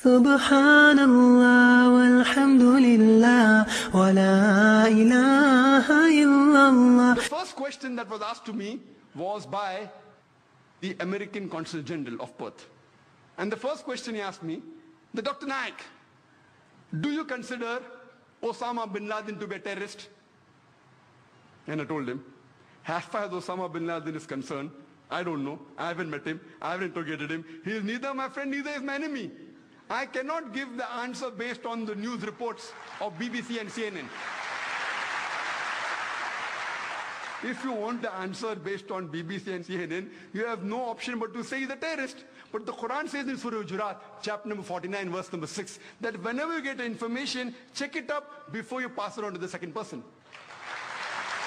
Subhanallah walhamdulillah wa la ilaha illallah. The first question that was asked to me was by the American Consul General of Perth. And the first question he asked me, Dr. Naik, do you consider Osama bin Laden to be a terrorist? And I told him, as far as Osama bin Laden is concerned, I don't know. I haven't met him. I haven't interrogated him. He is neither my friend, neither is my enemy. I cannot give the answer based on the news reports of BBC and CNN. If you want the answer based on BBC and CNN, you have no option but to say he's a terrorist. But the Quran says in Surah Hujurat, chapter number 49, verse number 6, that whenever you get information, check it up before you pass it on to the second person.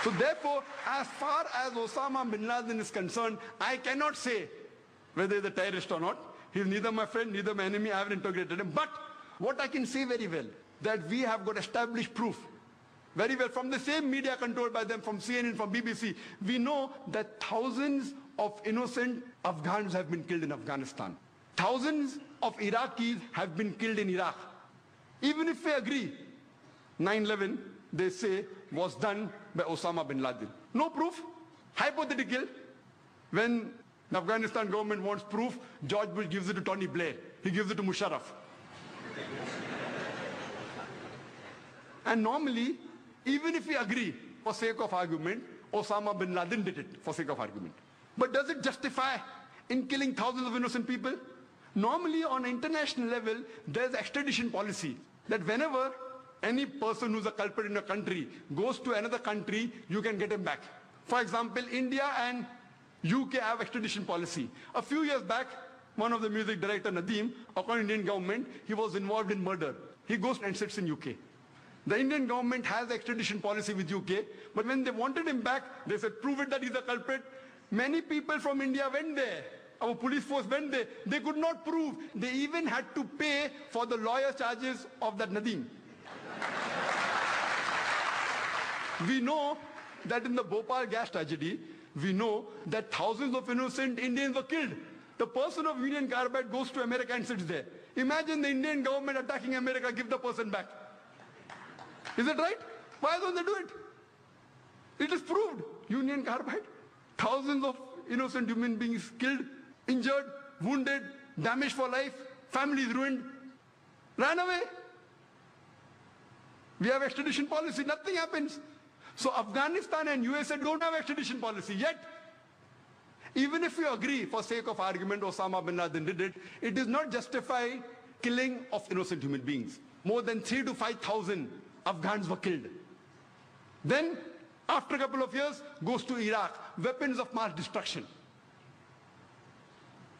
So therefore, as far as Osama bin Laden is concerned, I cannot say whether he's a terrorist or not. He's neither my friend, neither my enemy. I haven't interrogated him. But what I can say very well, that we have got established proof very well from the same media controlled by them, from CNN, from BBC. We know that thousands of innocent Afghans have been killed in Afghanistan. Thousands of Iraqis have been killed in Iraq. Even if we agree, 9/11, they say, was done by Osama bin Laden. No proof, hypothetical. When the Afghanistan government wants proof, George Bush gives it to Tony Blair. He gives it to Musharraf. And normally, even if we agree, for sake of argument, Osama bin Laden did it, for sake of argument. But does it justify in killing thousands of innocent people? Normally, on an international level, there's extradition policy, that whenever any person who's a culprit in a country goes to another country, you can get him back. For example, India and UK have extradition policy. A few years back, one of the music director, Nadeem, according to Indian government, he was involved in murder. He goes and sits in UK. The Indian government has extradition policy with UK, but when they wanted him back, they said, prove it that he's a culprit. Many people from India went there. Our police force went there. They could not prove. They even had to pay for the lawyer charges of that Nadeem. We know that in the Bhopal gas tragedy, we know that thousands of innocent Indians were killed. The person of Union Carbide goes to America and sits there. Imagine the Indian government attacking America, give the person back. Is it right? Why don't they do it? It is proved. Union Carbide, thousands of innocent human beings killed, injured, wounded, damaged for life, families ruined, ran away. We have extradition policy, nothing happens. So Afghanistan and USA don't have extradition policy yet. Even if you agree, for sake of argument, Osama bin Laden did it, it does not justify killing of innocent human beings. More than 3,000 to 5,000 Afghans were killed. Then, after a couple of years, goes to Iraq, weapons of mass destruction.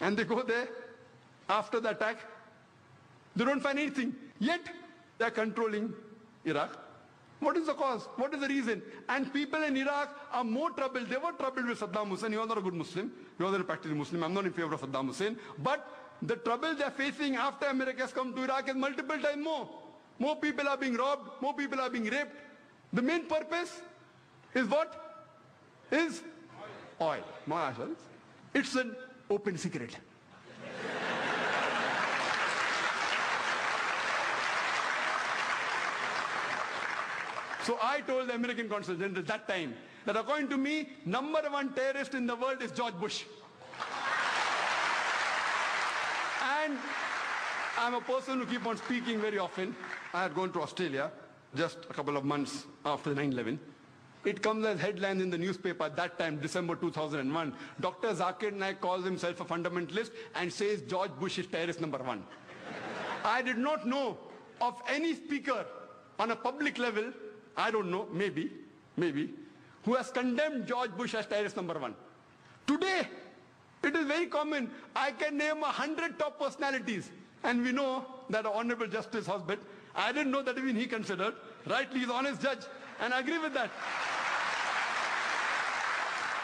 And they go there, after the attack, they don't find anything. Yet, they're controlling Iraq. What is the cause? What is the reason? And people in Iraq are more troubled. They were troubled with Saddam Hussein. He was not a good Muslim. He was not a practicing Muslim. I'm not in favor of Saddam Hussein. But the trouble they're facing after America has come to Iraq is multiple times more. More people are being robbed. More people are being raped. The main purpose is what? Is oil. It's an open secret. So I told the American Consul General at that time that according to me, #1 terrorist in the world is George Bush. And I'm a person who keeps on speaking very often. I had gone to Australia just a couple of months after 9/11. It comes as headlines in the newspaper at that time, December 2001. Dr. Zakir Naik calls himself a fundamentalist and says George Bush is terrorist #1. I did not know of any speaker on a public level, I don't know, maybe, who has condemned George Bush as terrorist #1. Today, it is very common. I can name 100 top personalities. And we know that Honorable Justice Hosbet, I didn't know that even he considered, rightly he's an honest judge, and I agree with that.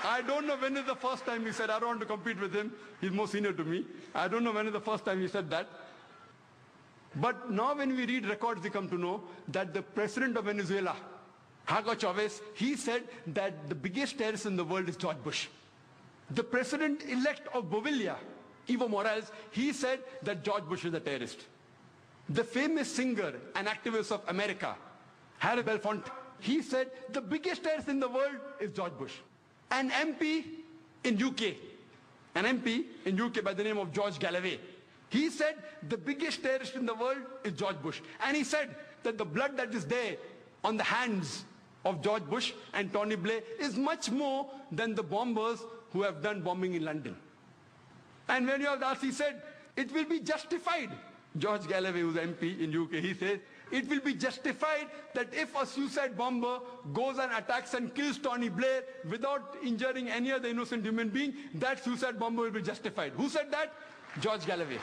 I don't know when is the first time he said, I don't want to compete with him, he's more senior to me. I don't know when is the first time he said that. But now when we read records, we come to know that the president of Venezuela, Hugo Chavez, he said that the biggest terrorist in the world is George Bush. The president-elect of Bolivia, Evo Morales, he said that George Bush is a terrorist. the famous singer and activist of America, Harry Belafonte, he said the biggest terrorist in the world is George Bush. An MP in UK by the name of George Galloway, he said the biggest terrorist in the world is George Bush. And he said that the blood that is there on the hands of George Bush and Tony Blair is much more than the bombers who have done bombing in London. And when you have asked, he said, it will be justified. George Galloway, who's MP in UK, he says, it will be justified that if a suicide bomber goes and attacks and kills Tony Blair without injuring any other innocent human being, that suicide bomber will be justified. Who said that? George Galloway.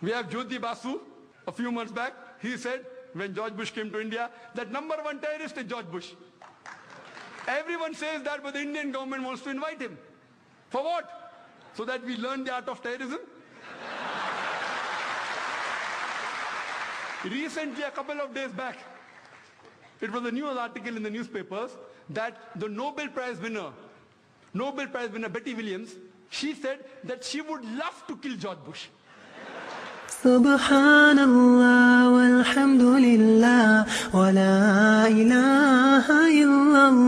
We have Jyoti Basu, a few months back. He said, when George Bush came to India, that number one terrorist is George Bush. Everyone says that, but the Indian government wants to invite him. For what? So that we learn the art of terrorism? Recently, a couple of days back, it was a news article in the newspapers that the Nobel Prize winner Betty Williams, she said that she would love to kill George Bush. Subhanallah walhamdulillah wa la ilaha illallah.